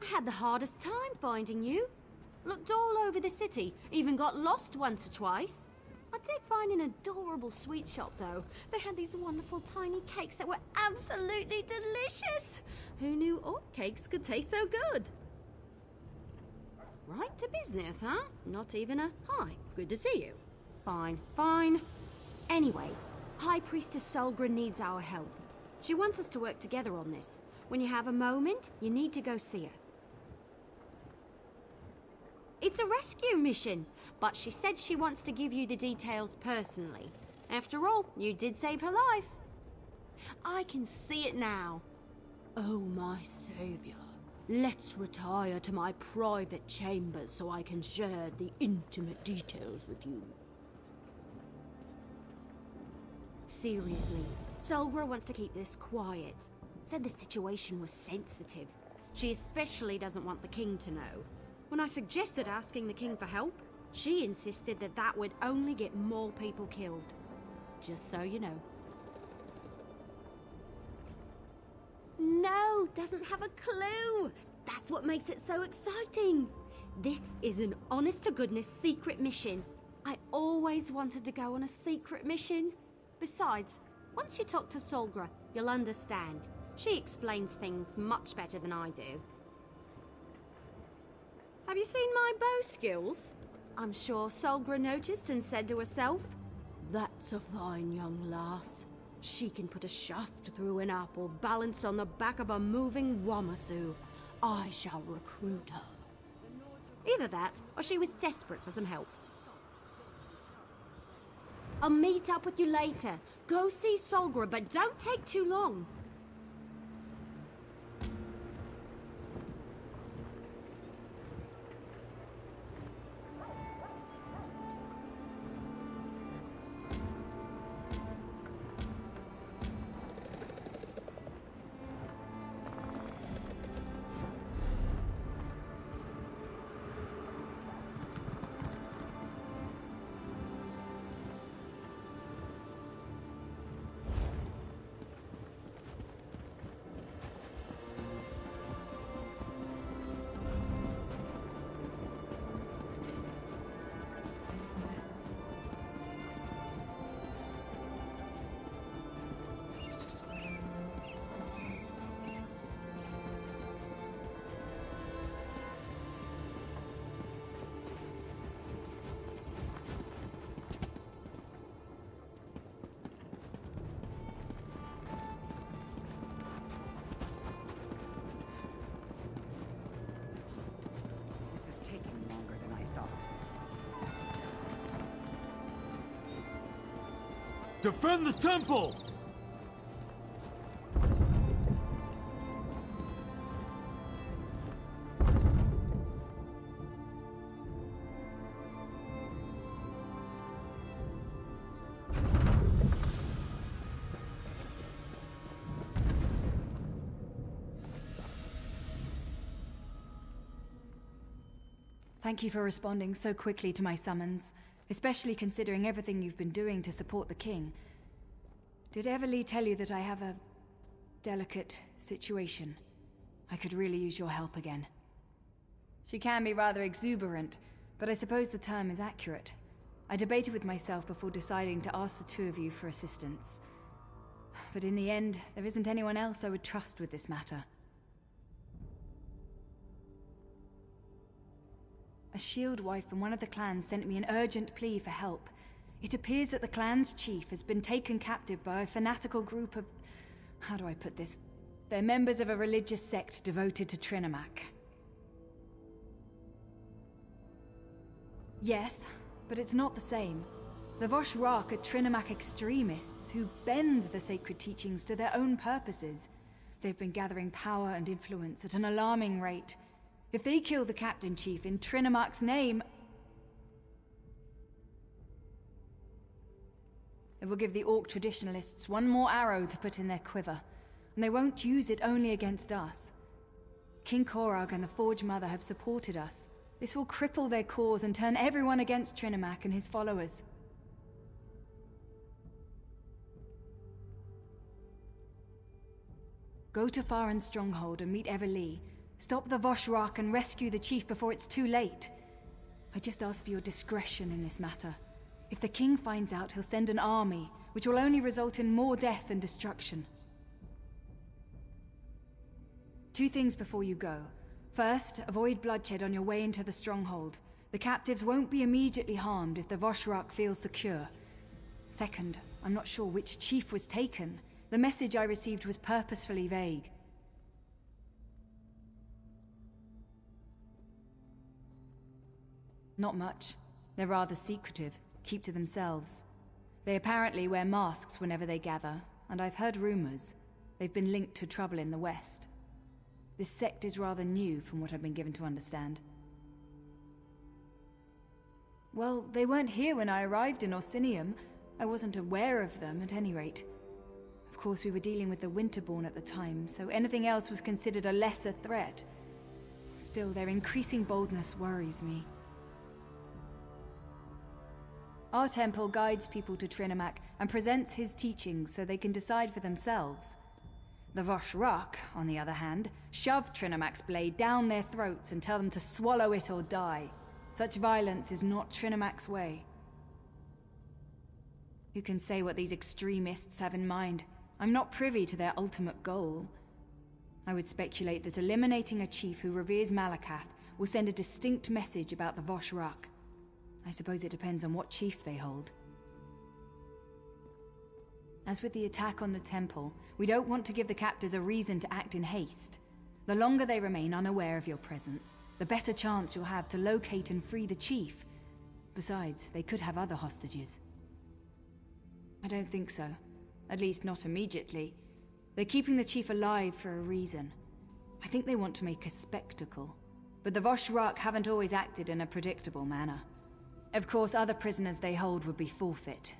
I had the hardest time finding you. Looked all over the city, even got lost once or twice. I did find an adorable sweet shop though. They had these wonderful tiny cakes that were absolutely delicious. Who knew all cakes could taste so good? Right to business, huh? Not even a hi, good to see you. Fine, fine. Anyway, High Priestess Solgra needs our help. She wants us to work together on this. When you have a moment, you need to go see her. It's a rescue mission, but she said she wants to give you the details personally. After all, you did save her life. I can see it now. Oh, my savior. Let's retire to my private chambers so I can share the intimate details with you. Seriously, Solgra wants to keep this quiet. Said the situation was sensitive. She especially doesn't want the king to know. When I suggested asking the king for help, she insisted that that would only get more people killed. Just so you know. No, doesn't have a clue. That's what makes it so exciting. This is an honest-to-goodness secret mission. I always wanted to go on a secret mission. Besides, once you talk to Solgra, you'll understand. She explains things much better than I do. Have you seen my bow skills? I'm sure Solgra noticed and said to herself, "That's a fine young lass. She can put a shaft through an apple balanced on the back of a moving Wamasu. I shall recruit her." Either that, or she was desperate for some help. I'll meet up with you later. Go see Solgra, but don't take too long. Defend the temple! Thank you for responding so quickly to my summons, especially considering everything you've been doing to support the king. Did Everly tell you that I have a delicate situation? I could really use your help again. She can be rather exuberant, but I suppose the term is accurate. I debated with myself before deciding to ask the two of you for assistance. But in the end, there isn't anyone else I would trust with this matter. A shield wife from one of the clans sent me an urgent plea for help. It appears that the clan's chief has been taken captive by a fanatical group of... how do I put this? They're members of a religious sect devoted to Trinimac. Yes, but it's not the same. The Voshrak are Trinimac extremists who bend the sacred teachings to their own purposes. They've been gathering power and influence at an alarming rate. If they kill the Captain Chief in Trinimac's name, it will give the Orc traditionalists one more arrow to put in their quiver, and they won't use it only against us. King Korag and the Forge Mother have supported us. This will cripple their cause and turn everyone against Trinimac and his followers. Go to Farin's stronghold and meet Everly. Stop the Voshrak and rescue the chief before it's too late. I just ask for your discretion in this matter. If the king finds out, he'll send an army, which will only result in more death and destruction. 2 things before you go. First, avoid bloodshed on your way into the stronghold. The captives won't be immediately harmed if the Voshrak feels secure. Second, I'm not sure which chief was taken. The message I received was purposefully vague. Not much. They're rather secretive, keep to themselves. They apparently wear masks whenever they gather, and I've heard rumors. They've been linked to trouble in the West. This sect is rather new, from what I've been given to understand. Well, they weren't here when I arrived in Orsinium. I wasn't aware of them, at any rate. Of course, we were dealing with the Winterborn at the time, so anything else was considered a lesser threat. Still, their increasing boldness worries me. Our temple guides people to Trinimac and presents his teachings so they can decide for themselves. The Voshrak, on the other hand, shove Trinimac's blade down their throats and tell them to swallow it or die. Such violence is not Trinimac's way. Who can say what these extremists have in mind? I'm not privy to their ultimate goal. I would speculate that eliminating a chief who reveres Malakath will send a distinct message about the Voshrak. I suppose it depends on what chief they hold. As with the attack on the temple, we don't want to give the captors a reason to act in haste. The longer they remain unaware of your presence, the better chance you'll have to locate and free the chief. Besides, they could have other hostages. I don't think so. At least not immediately. They're keeping the chief alive for a reason. I think they want to make a spectacle. But the Voshrak haven't always acted in a predictable manner. Of course, other prisoners they hold would be forfeit.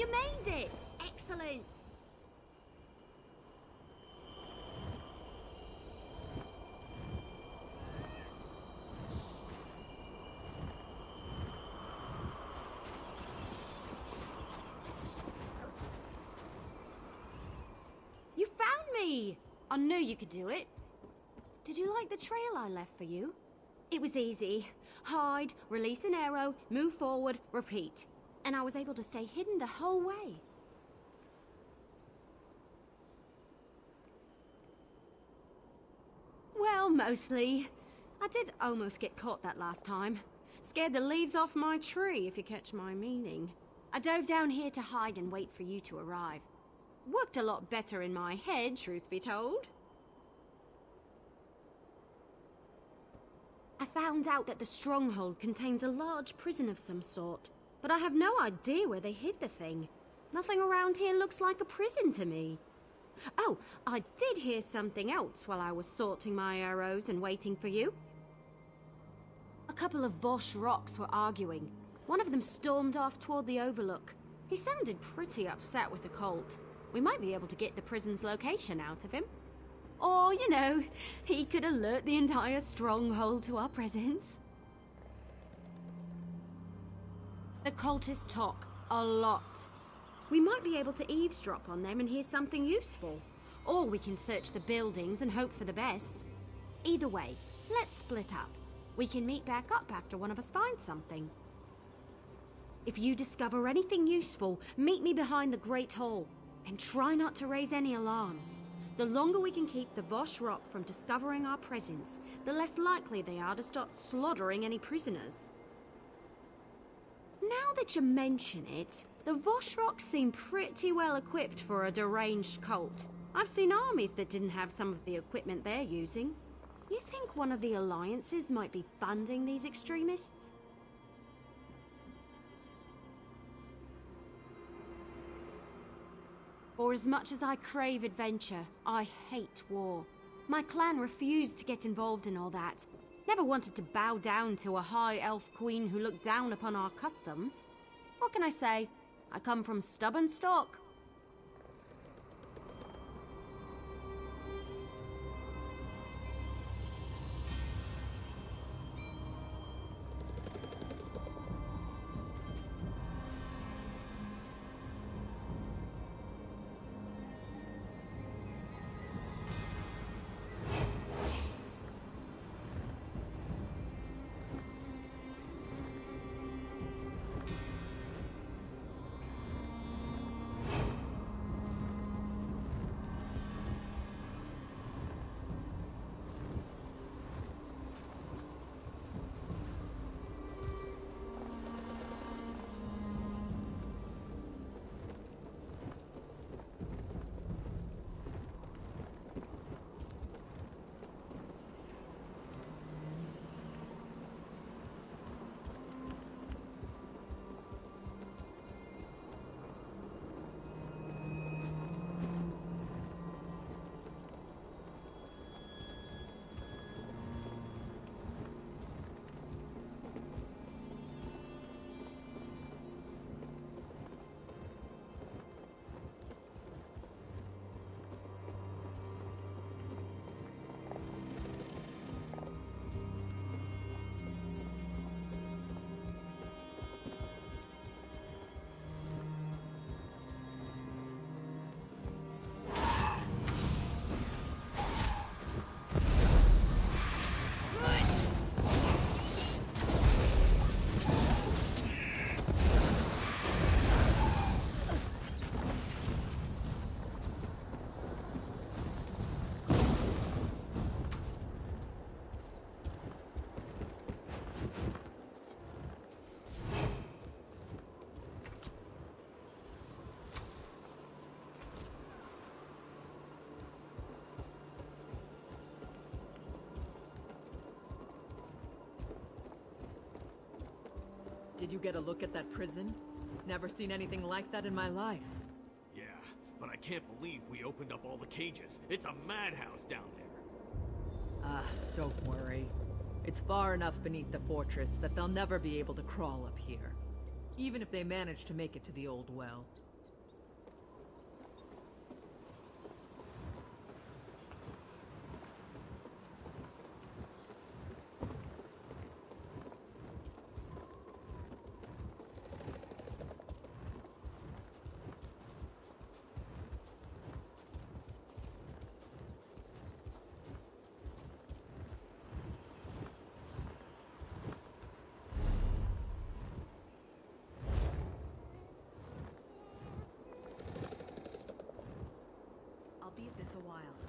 You made it! Excellent! You found me! I knew you could do it. Did you like the trail I left for you? It was easy. Hide, release an arrow, move forward, repeat. And I was able to stay hidden the whole way. Well, mostly. I did almost get caught that last time. Scared the leaves off my tree, if you catch my meaning. I dove down here to hide and wait for you to arrive. Worked a lot better in my head, truth be told. I found out that the stronghold contains a large prison of some sort, but I have no idea where they hid the thing. Nothing around here looks like a prison to me. Oh, I did hear something else while I was sorting my arrows and waiting for you. A couple of Vosh rocks were arguing. One of them stormed off toward the overlook. He sounded pretty upset with the cult. We might be able to get the prison's location out of him. Or, you know, he could alert the entire stronghold to our presence. The cultists talk a lot. We might be able to eavesdrop on them and hear something useful. Or we can search the buildings and hope for the best. Either way, let's split up. We can meet back up after one of us finds something. If you discover anything useful, meet me behind the Great Hall. And try not to raise any alarms. The longer we can keep the Vosh Rock from discovering our presence, the less likely they are to start slaughtering any prisoners. Now that you mention it, the Vosh Rocks seem pretty well equipped for a deranged cult. I've seen armies that didn't have some of the equipment they're using. You think one of the alliances might be funding these extremists? For as much as I crave adventure, I hate war. My clan refused to get involved in all that. Never wanted to bow down to a high elf queen who looked down upon our customs. What can I say? I come from stubborn stock. Did you get a look at that prison? Never seen anything like that in my life. Yeah, but I can't believe we opened up all the cages. It's a madhouse down there. Ah, don't worry. It's far enough beneath the fortress that they'll never be able to crawl up here. Even if they manage to make it to the old well. be at this a while.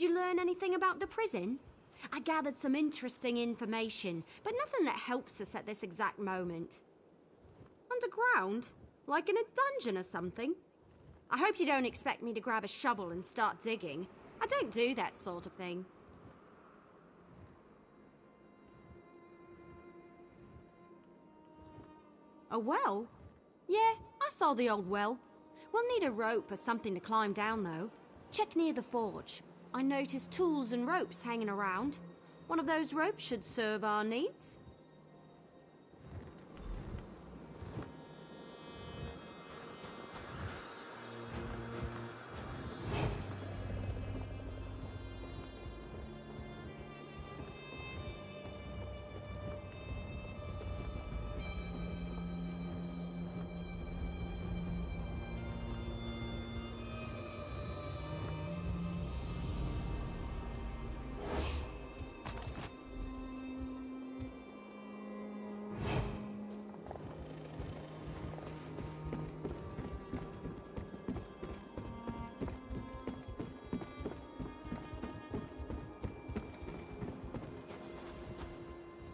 Did you learn anything about the prison? I gathered some interesting information, but nothing that helps us at this exact moment. Underground? Like in a dungeon or something? I hope you don't expect me to grab a shovel and start digging. I don't do that sort of thing. A well? Yeah, I saw the old well. We'll need a rope or something to climb down, though. Check near the forge. I noticed tools and ropes hanging around. One of those ropes should serve our needs.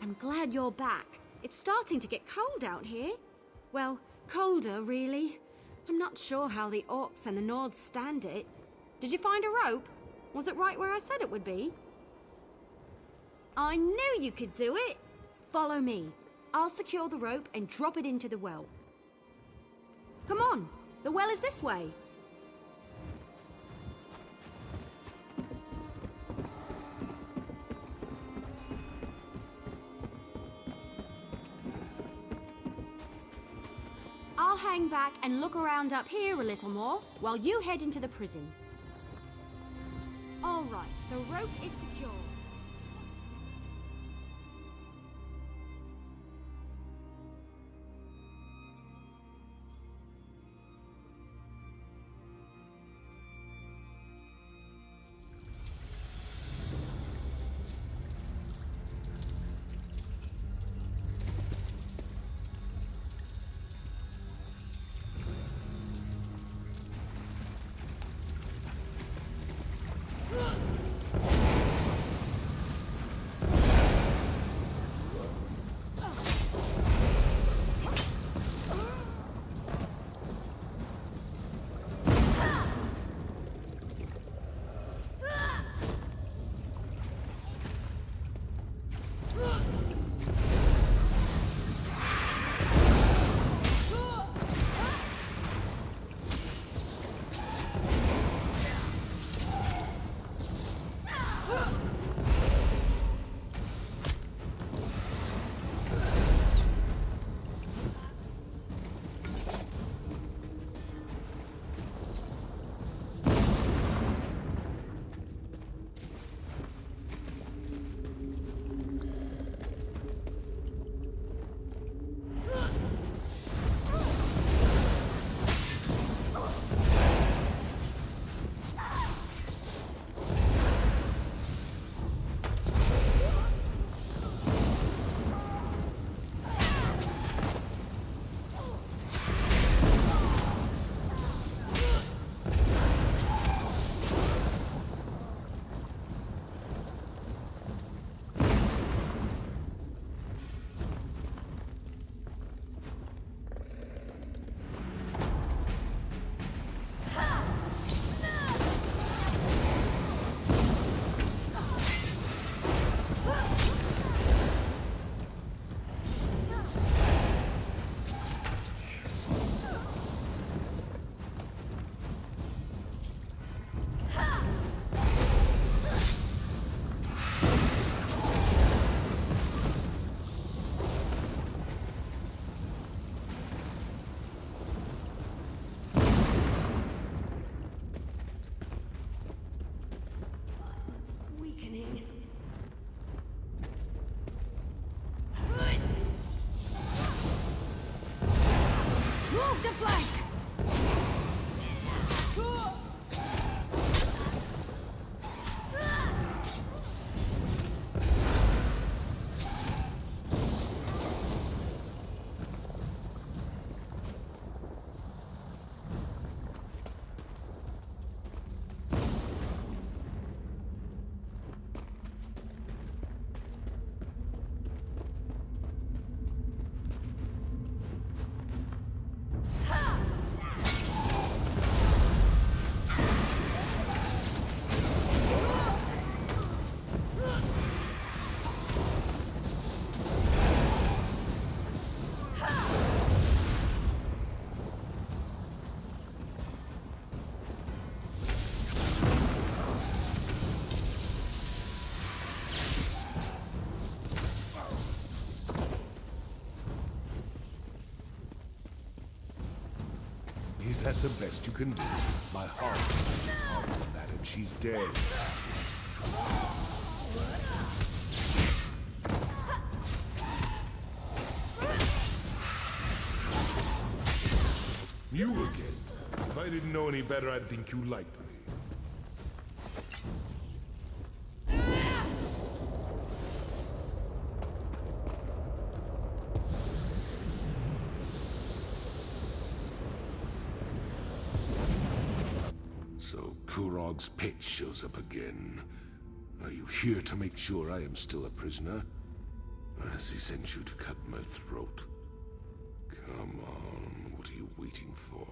I'm glad you're back. It's starting to get cold out here. Well, colder, really. I'm not sure how the orcs and the Nords stand it. Did you find a rope? Was it right where I said it would be? I knew you could do it! Follow me. I'll secure the rope and drop it into the well. Come on, the well is this way. I'll hang back and look around up here a little more while you head into the prison. All right, the rope is secure. Is that the best you can do? My heart is harder than that, and she's dead. You again. If I didn't know any better, I'd think you liked me. So Kurog's pet shows up again. Are you here to make sure I am still a prisoner? Or has he sent you to cut my throat? Come on, what are you waiting for?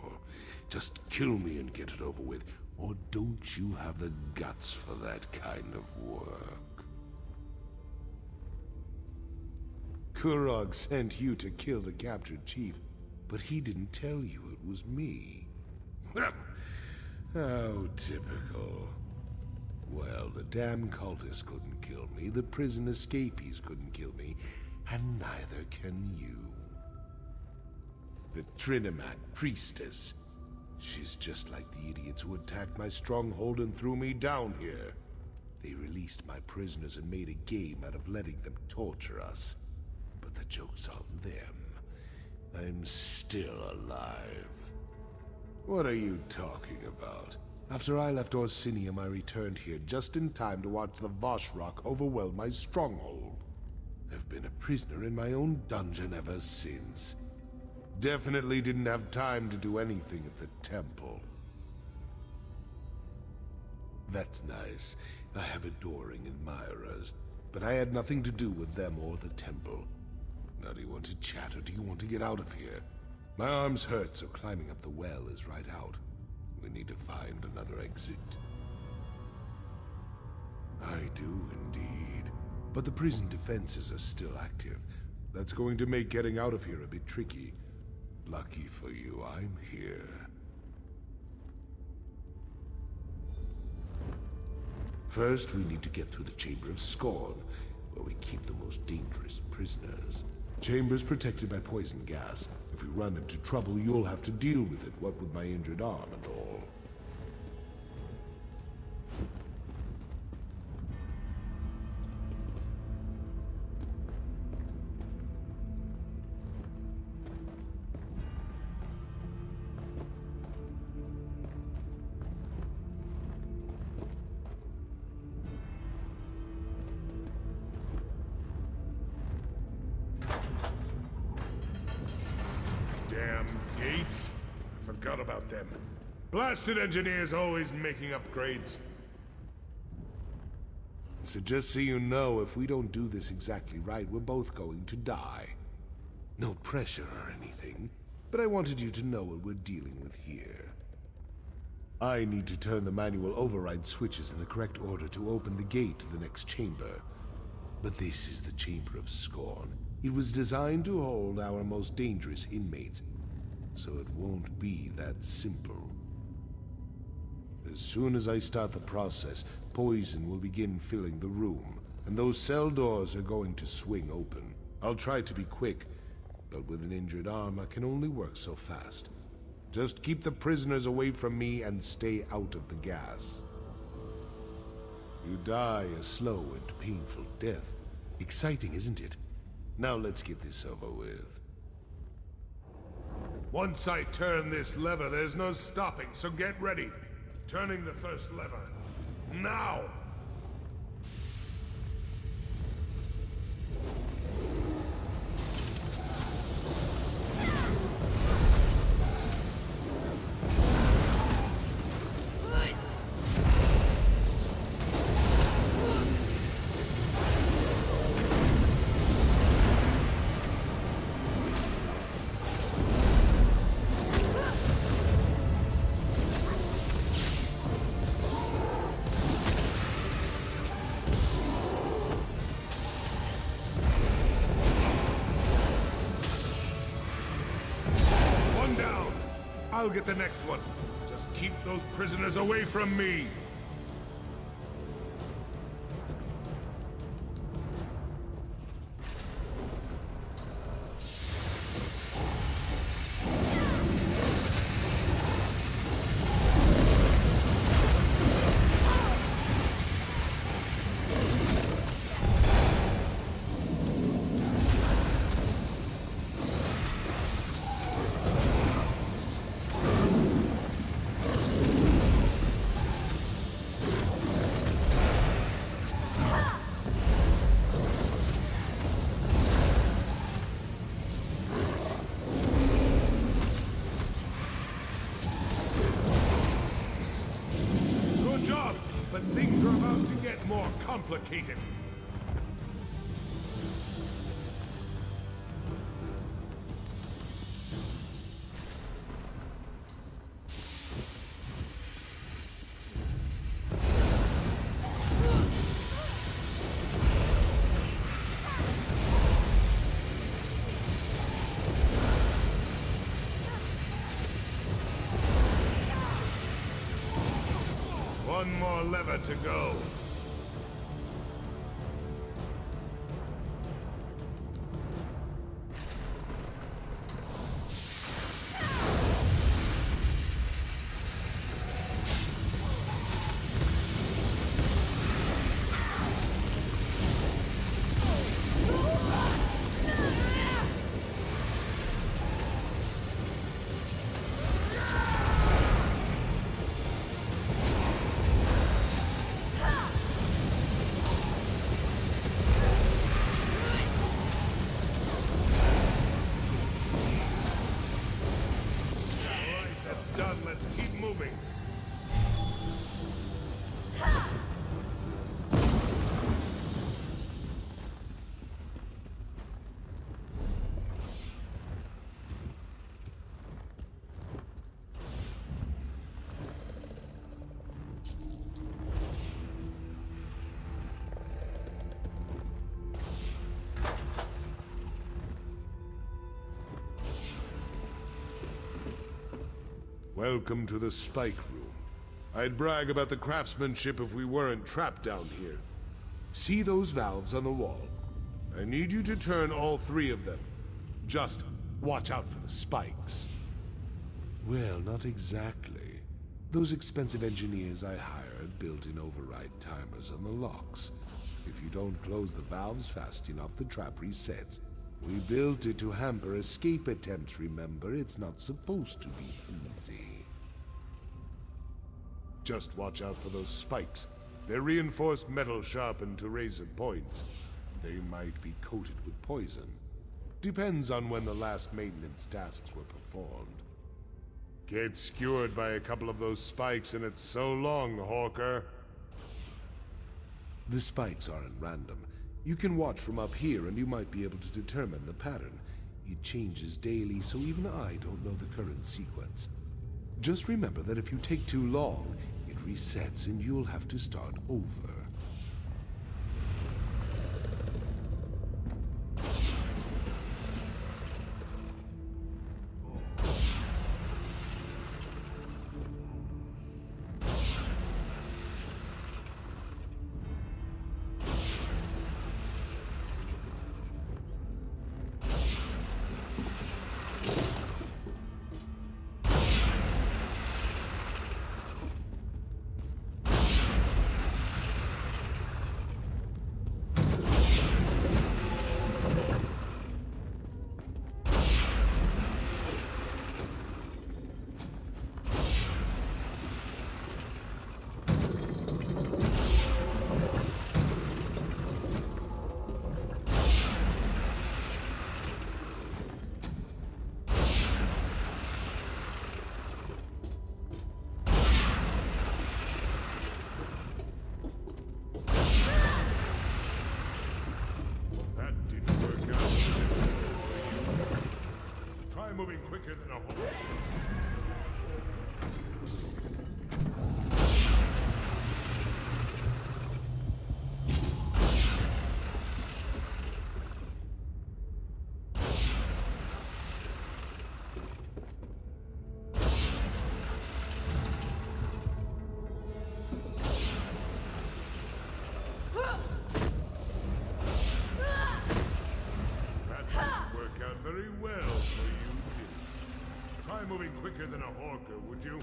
Just kill me and get it over with. Or don't you have the guts for that kind of work? Kurog sent you to kill the captured chief, but he didn't tell you it was me. How typical. Well, the damn cultists couldn't kill me, the prison escapees couldn't kill me, and neither can you. The Trinimat priestess. She's just like the idiots who attacked my stronghold and threw me down here. They released my prisoners and made a game out of letting them torture us. But the joke's on them. I'm still alive. What are you talking about? After I left Orsinium, I returned here just in time to watch the Voshrock overwhelm my stronghold. I've been a prisoner in my own dungeon ever since. Definitely didn't have time to do anything at the temple. That's nice. I have adoring admirers, but I had nothing to do with them or the temple. Now do you want to chat or do you want to get out of here? My arms hurt, so climbing up the well is right out. We need to find another exit. I do indeed. But the prison defenses are still active. That's going to make getting out of here a bit tricky. Lucky for you, I'm here. First, we need to get through the Chamber of Scorn, where we keep the most dangerous prisoners. Chamber's protected by poison gas. If we run into trouble, you'll have to deal with it, what with my injured arm and all. Damn gates. I forgot about them. Blasted engineers always making upgrades. So just so you know, if we don't do this exactly right, we're both going to die. No pressure or anything, but I wanted you to know what we're dealing with here. I need to turn the manual override switches in the correct order to open the gate to the next chamber. But this is the Chamber of Scorn. It was designed to hold our most dangerous inmates, so it won't be that simple. As soon as I start the process, poison will begin filling the room, and those cell doors are going to swing open. I'll try to be quick, but with an injured arm, I can only work so fast. Just keep the prisoners away from me and stay out of the gas. You die a slow and painful death. Exciting, isn't it? Now let's get this over with. Once I turn this lever, there's no stopping, so get ready. Turning the first lever. Now! I'll get the next one. Just keep those prisoners away from me. more complicated. One more lever to go. Done. Let's keep moving. Welcome to the Spike Room. I'd brag about the craftsmanship if we weren't trapped down here. See those valves on the wall? I need you to turn all 3 of them. Just watch out for the spikes. Well, not exactly. Those expensive engineers I hired built in override timers on the locks. If you don't close the valves fast enough, the trap resets. We built it to hamper escape attempts, remember? It's not supposed to be easy. Just watch out for those spikes. They're reinforced metal sharpened to razor points. They might be coated with poison. Depends on when the last maintenance tasks were performed. Get skewered by a couple of those spikes and it's so long, Hawker. The spikes aren't random. You can watch from up here and you might be able to determine the pattern. It changes daily, so even I don't know the current sequence. Just remember that if you take too long, it resets and you'll have to start over. Moving quicker than a hawk. That didn't work out very well for you. Try moving quicker than a hawker, would you?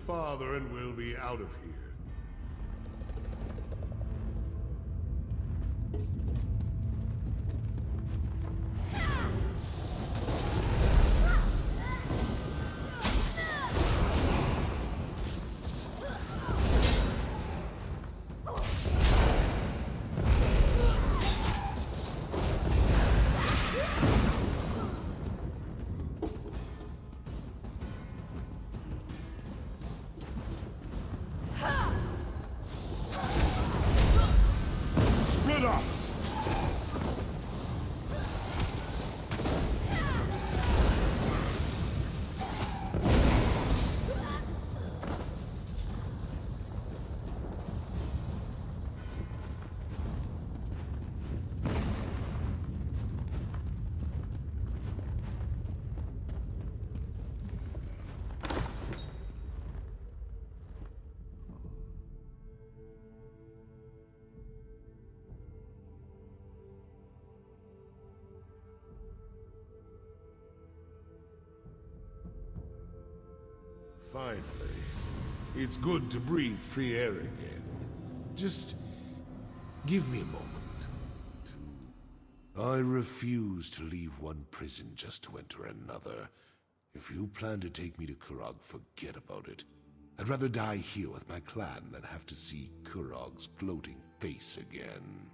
father and we'll be out of here. Split up! Finally. It's good to breathe free air again. Just give me a moment. I refuse to leave one prison just to enter another. If you plan to take me to Kurog, forget about it. I'd rather die here with my clan than have to see Kurog's gloating face again.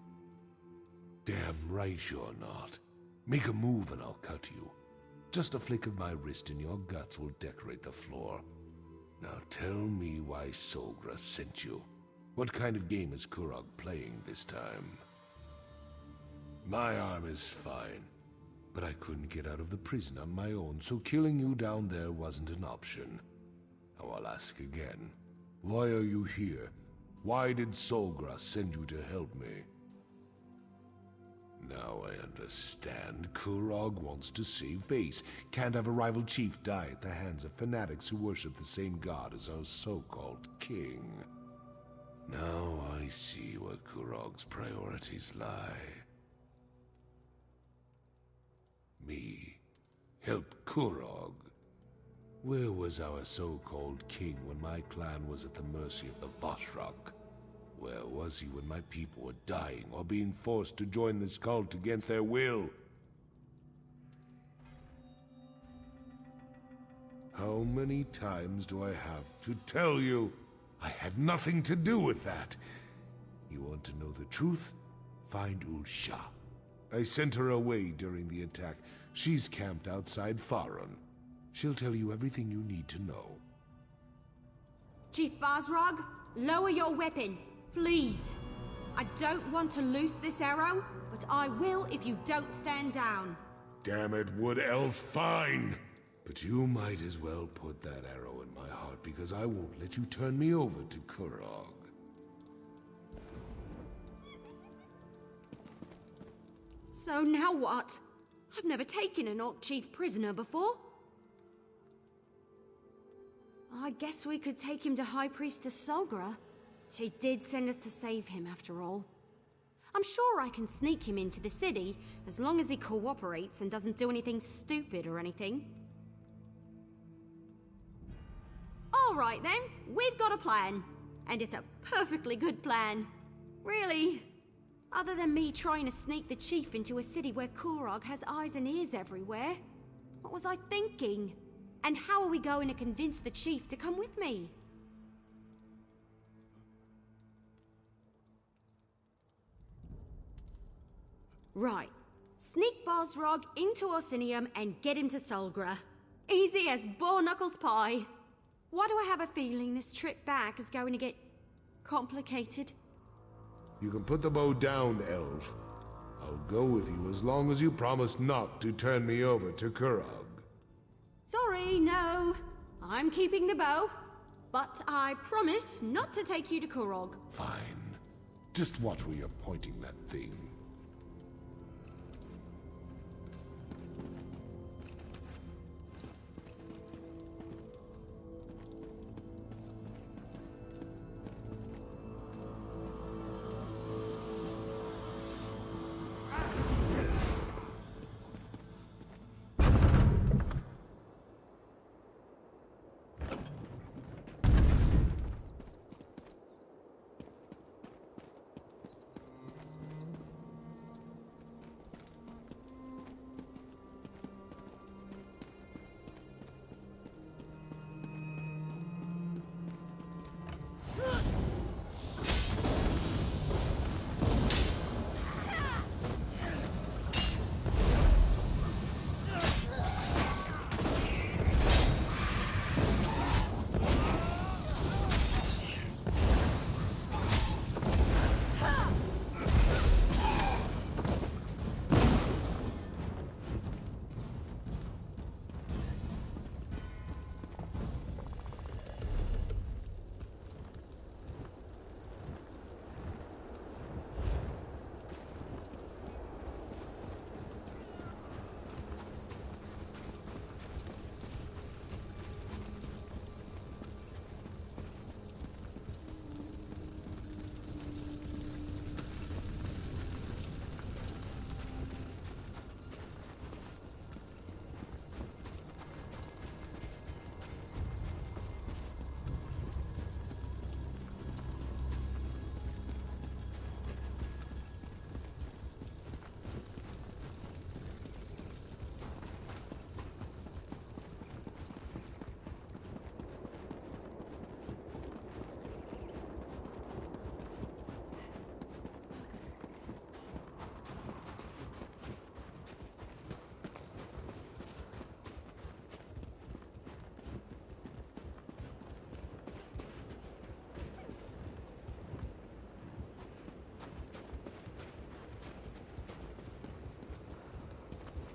Damn right you're not. Make a move and I'll cut you. Just a flick of my wrist and your guts will decorate the floor. Now tell me why Solgra sent you. What kind of game is Kurog playing this time? My arm is fine, but I couldn't get out of the prison on my own, so killing you down there wasn't an option. Now I'll ask again. Why are you here? Why did Solgra send you to help me? Now I understand. Kurog wants to save face. Can't have a rival chief die at the hands of fanatics who worship the same god as our so-called king. Now I see where Kurog's priorities lie. Me. Help Kurog. Where was our so-called king when my clan was at the mercy of the Vashrak? Where was he when my people were dying or being forced to join this cult against their will? How many times do I have to tell you? I had nothing to do with that. You want to know the truth? Find Ulsha. I sent her away during the attack. She's camped outside Farron. She'll tell you everything you need to know. Chief Bazrog, lower your weapon, please. I don't want to loose this arrow, but I will if you don't stand down. Damn it, Wood Elf, fine! But you might as well put that arrow in my heart, because I won't let you turn me over to Kurog. So now what? I've never taken an Orc Chief prisoner before. I guess we could take him to High Priestess Solgra. She did send us to save him, after all. I'm sure I can sneak him into the city, as long as he cooperates and doesn't do anything stupid or anything. All right then, we've got a plan. And it's a perfectly good plan. Really. Other than me trying to sneak the chief into a city where Kurog has eyes and ears everywhere. What was I thinking? And how are we going to convince the chief to come with me? Right. Sneak Bazrog into Orsinium and get him to Solgra. Easy as Boar-Knuckles pie. Why do I have a feeling this trip back is going to get complicated? You can put the bow down, Elf. I'll go with you as long as you promise not to turn me over to Kurog. Sorry, no. I'm keeping the bow. But I promise not to take you to Kurog. Fine. Just watch where you're pointing that thing.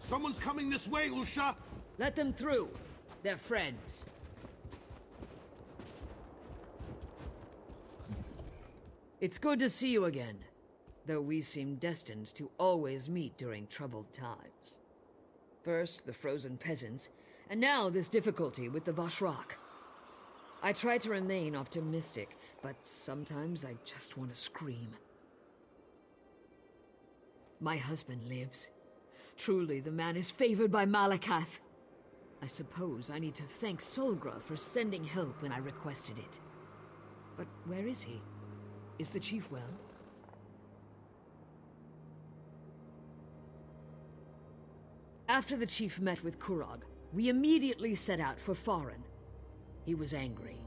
Someone's coming this way, Usha! Let them through. They're friends. It's good to see you again, though we seem destined to always meet during troubled times. First, the frozen peasants, and now this difficulty with the Vashrak. I try to remain optimistic, but sometimes I just want to scream. My husband lives. Truly, the man is favored by Malakath. I suppose I need to thank Solgra for sending help when I requested it. But where is he? Is the chief well? After the chief met with Kurog, we immediately set out for Farin. He was angry,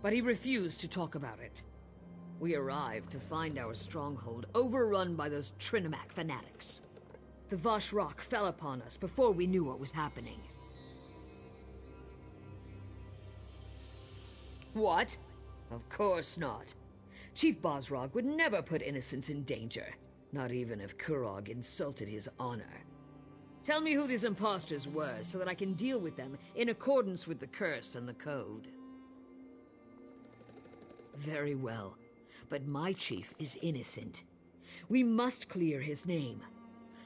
but he refused to talk about it. We arrived to find our stronghold overrun by those Trinimac fanatics. The Vashrak fell upon us before we knew what was happening. What? Of course not. Chief Bosrog would never put innocents in danger, not even if Kurog insulted his honor. Tell me who these imposters were so that I can deal with them in accordance with the curse and the code. Very well, but my chief is innocent. We must clear his name.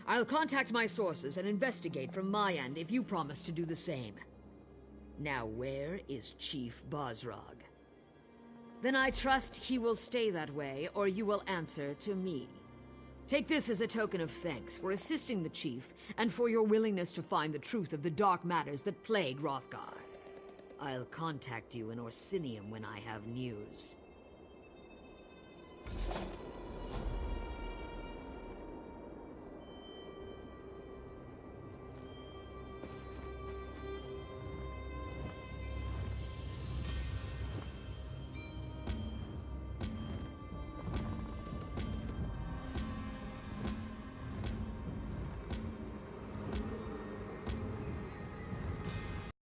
I'll contact my sources and investigate from my end if you promise to do the same. Now where is Chief Bosrog? Then I trust he will stay that way, or you will answer to me. Take this as a token of thanks for assisting the chief, and for your willingness to find the truth of the dark matters that plague Hrothgar. I'll contact you in Orsinium when I have news.